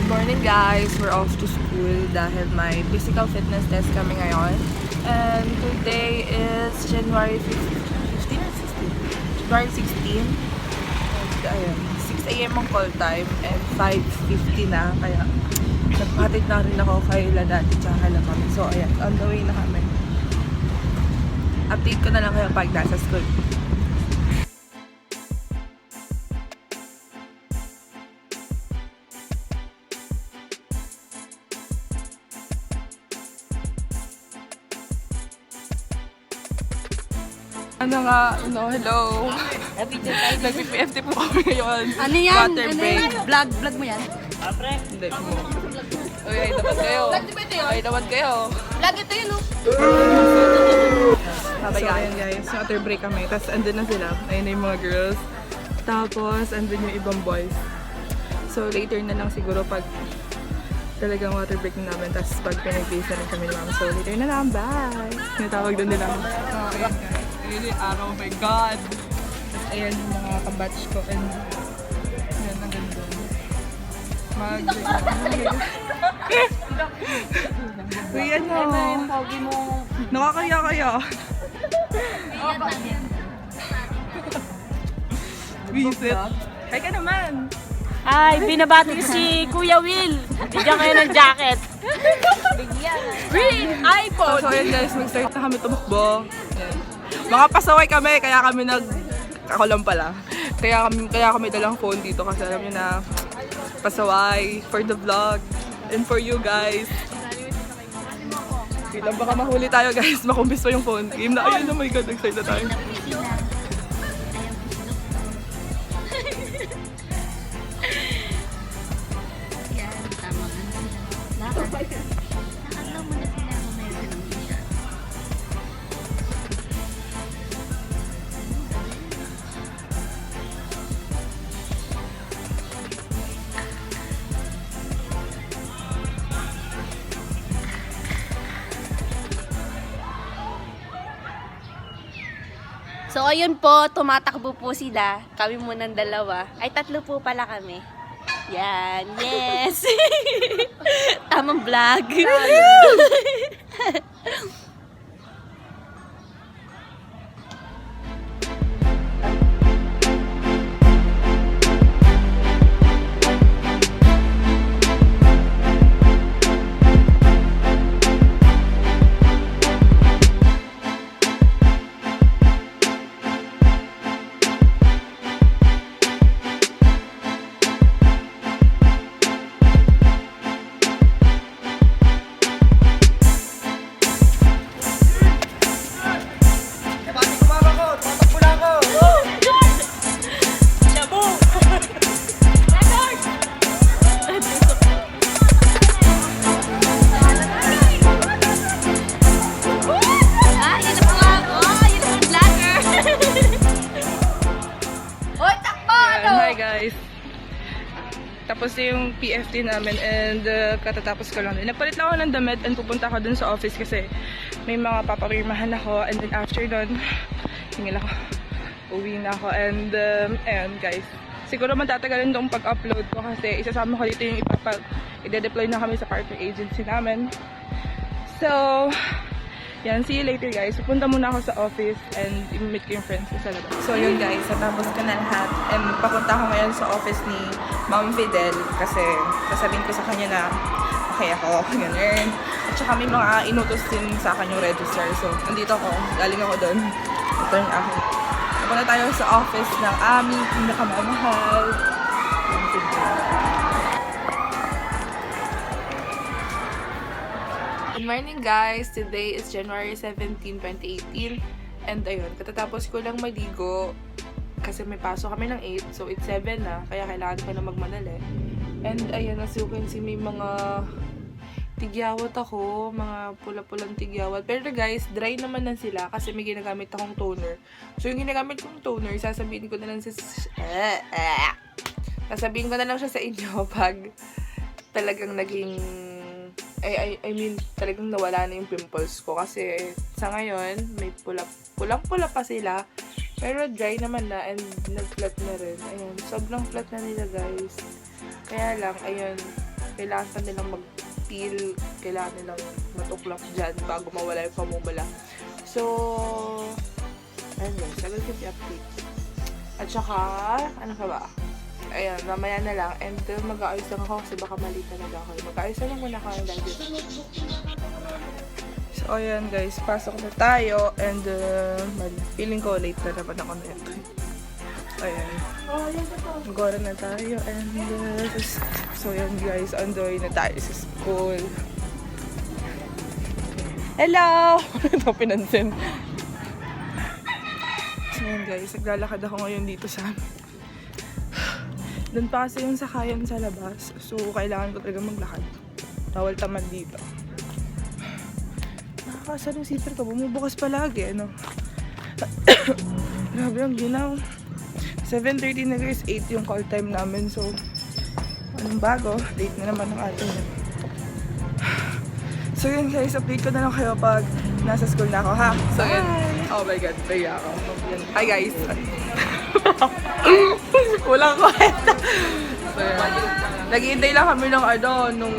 Morning guys! We're off to school dahil may physical fitness test kami ngayon. And today is January 15 or 16? January 16. And ayun, 6 AM ang call time and 5:50 na. Kaya nagpahatid na rin ako kay Ladati tsaka kay Lamami. So ayan, on the way na kami. Update ko na lang kayo pag nasa school. Ano nga, no, hello. Nag-PFT po kami ngayon. Ano yan? Water Ano break. yan? Vlog mo yan? Hindi mo. Uy, ay naman kayo. Ay naman kayo. Vlog ito yun, oh. So, ayan guys, water break kami. Tapos andun na sila. Ayun na yung mga girls. Tapos andun yung ibang boys. So later na lang siguro pag talagang water break na namin. Tapos pag pinag-base na rin kami ni Mama. So later na lang. Bye! Tinatawag doon nila. So ayan guys. Really araw, oh my God! Tapos ayan yung mga kabatch ko. And ayan, ang ganda. Uy, ano? Pogi mo. Nakakaya kaya. Visit. Hi ka naman. Ay, binabati ko si Kuya Will. Bigyan kayo ng jacket. Will, iPhone. So ayan guys, mag-start na kami tumakbo. Ayan. Mga pasaway kami, kaya kami ako lang pala. Kaya kami dalang phone dito kasi alam niyo na pasaway for the vlog and for you guys. Wait lang, baka mahuli tayo guys, makumbis pa yung phone. Game na, ayun, oh my God, nag-start na tayo. Yan, tama ka. Nakakalaw mo na sila mo meron siya. So, ayun po, tumatakbo po sila. Kami munang dalawa. Ay, tatlo po pala kami. Yan, yes! Tamang vlog. Ah, yun na po nga. Oh, yun na po vlogger. Hoy, takbo! Ayan, hi guys. Tapos yung PFT namin and katatapos ko lang din. Nagpalit lang ako ng damit and pupunta ako dun sa office kasi may mga papapirmahan ako and then after dun, tingil ako. Uwi na ako and ayan guys. Siguro matatagalin tong pag-upload ko kasi isasama ko dito yung ide-deploy na kami sa partner agency namin. So, yan, see you later guys. Pupunta muna ako sa office and i-meet ko yung friends ko sa labas. So yun guys, natapos ko na lahat and papunta ako ngayon sa office ni Ma'am Fidel kasi sasabihin ko sa kanya na okay ako, ganun. At saka may mga inutos din sa akin yung register. So, nandito ako, galing ako doon. Ito yung akin. Pupunta tayo sa office ng aming pinakamamahal. Ma'am Fidel. Good morning guys! Today is January 17, 2018 and ayun, katatapos ko lang maligo kasi may pasok kami ng 8 so it's 7 na, kaya kailangan ko na magmadali and ayun, as you can see may mga tigyawat ako, mga pula-pulang tigyawat pero guys, dry naman na sila kasi may ginagamit akong toner so yung ginagamit kong toner, sasabihin ko na lang siya sa inyo pag talagang naging I mean, talagang nawala na yung pimples ko kasi sa ngayon, may pulang-pula pa sila pero dry naman na and nag-flat na rin. Ayun, sobrang flat na nila guys. Kaya lang, ayun, kailangan nilang mag-peel, kailangan nilang matuklap dyan bago mawala yung pamumula. So, ayun guys, I will keep you update. At saka, ano ka ba? Ayan, mamaya na lang. And mag-aayos lang ako kasi baka mali talaga ako. Mag-aayos lang muna ako ng dahil. So, ayan guys, pasok na tayo. And, feeling ko late na naman ako na ito. Ayan. Mag-ora na tayo. And, so ayan guys, on the way na tayo sa school. Hello! Ito pinansin. So ayan guys, naglalakad ako ngayon dito sa doon pa kasi yung sakayan sa labas. So, kailangan ko talaga maglakad. Bawal tamad dito. Nakakasal yung zipper ko. Bumubukas palagi, ano? Grabe ang ginaw. 7:30 na guys, 8 yung call time namin. So, anong bago? Late na naman ang ating. So yun guys, update ko na lang kayo pag nasa school na ako, ha? So yun. Oh my God, baya ako. Hi guys! Walang kwenta. So yun. Nag-iintay lang kami ng nung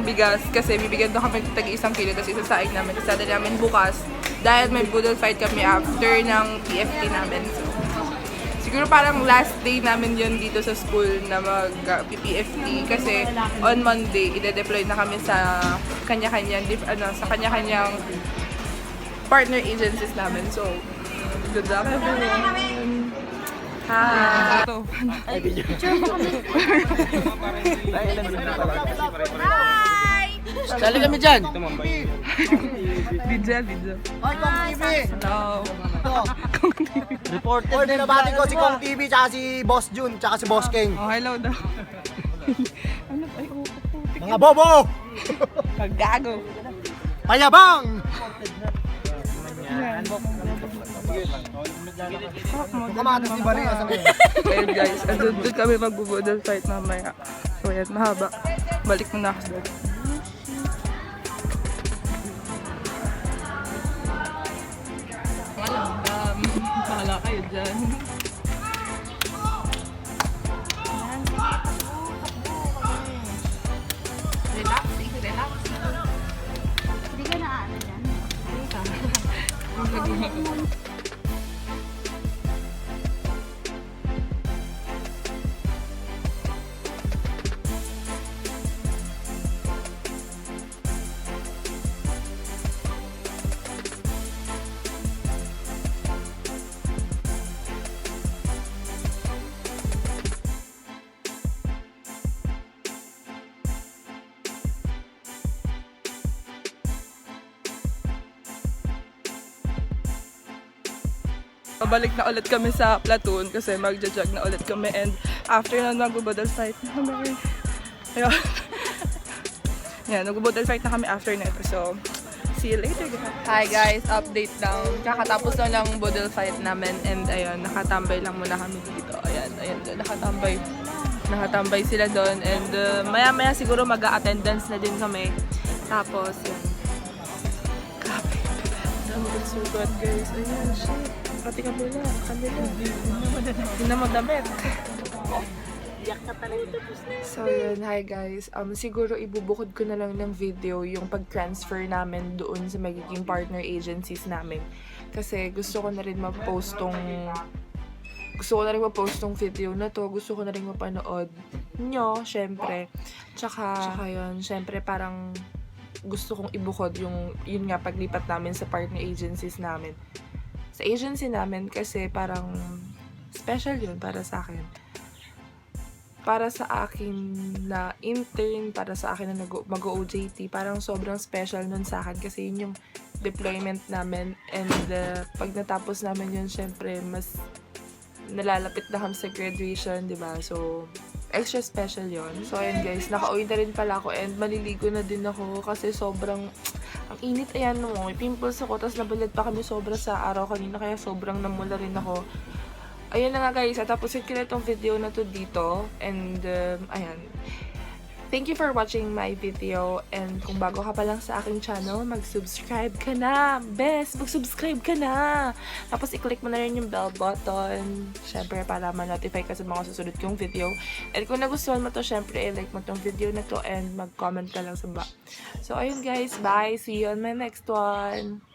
bigas kasi bibigyan doon kami tag-1 kilo kasi isasaing namin. Kasi dati namin bukas dahil may budol fight kami after ng PFT namin. So, siguro parang last day namin yun dito sa school na mag-PPFT kasi on Monday, ide-deploy na kami sa kanya-kanyang partner agencies namin. So, good luck everyone! Hi! Ito. Sali kami dyan. Video. Hoy, Kong TV! Hello! Reporter. Hoy, binabati ko si Kong TV, tsaka si Boss Jun, tsaka si Boss King. Oh, hello daw. Ano? Ay, oh, putik. Mga bobo! Gago. Payabang! Yan. Kamatas ni Bari. Ayun guys, doon kami magbubudol fight mamaya. So yan, mahaba. Balik muna ako doon. Bahala kayo dyan. Relaxing. Hindi ka na ano dyan. Pabalik na ulit kami sa platoon kasi magja-jog na ulit kami and after na magbubudol fight na kami. Ayun. Yan, magbubudol fight na kami after na ito. So, see you later guys. Hi guys, update lang. Kakatapos na lang budol fight namin and ayun, nakatambay lang muna kami dito. Ayan, nakatambay sila doon and maya-maya siguro mag-a-attendance na din kami. Tapos, yun. Grabe. Dami ko sugat guys. Ayan, shit. Pati kabila. Hindi na madamit. So yun, hi guys. Siguro ibubukod ko na lang ng video yung pag-transfer namin doon sa magiging partner agencies namin. Kasi gusto ko na rin ma-post tong video na to. Gusto ko na rin mapanood nyo, syempre. Tsaka yun, syempre parang gusto kong ibukod yun nga paglipat namin sa partner agencies namin. Sa agency namin kasi parang special yun para sa akin. Para sa akin na intern, para sa akin na mag-OJT, parang sobrang special nun sa akin kasi yun yung deployment namin and pag natapos namin yun, syempre mas nalalapit na kami sa graduation, di ba? So, extra special yon. So, ayun guys, nakauwi na rin pala ako and maliligo na din ako kasi sobrang ang init, ayan mo, may pimples ako, tapos nabalad pa kami sobra sa araw kanina, kaya sobrang namula rin ako. Ayun na nga guys, at tapusin ko na itong video na to dito, and ayan. thank you for watching my video. And kung bago ka pa lang sa aking channel, mag-subscribe ka na. Best, mag-subscribe ka na. Tapos i-click mo na rin yung bell button. Syempre, para ma-notify ka sa mga susunod kong video. And kung nagustuhan mo to, syempre, i-like mo tong video na to and mag-comment ka lang sa baba. So, ayun guys. Bye. See you on my next one.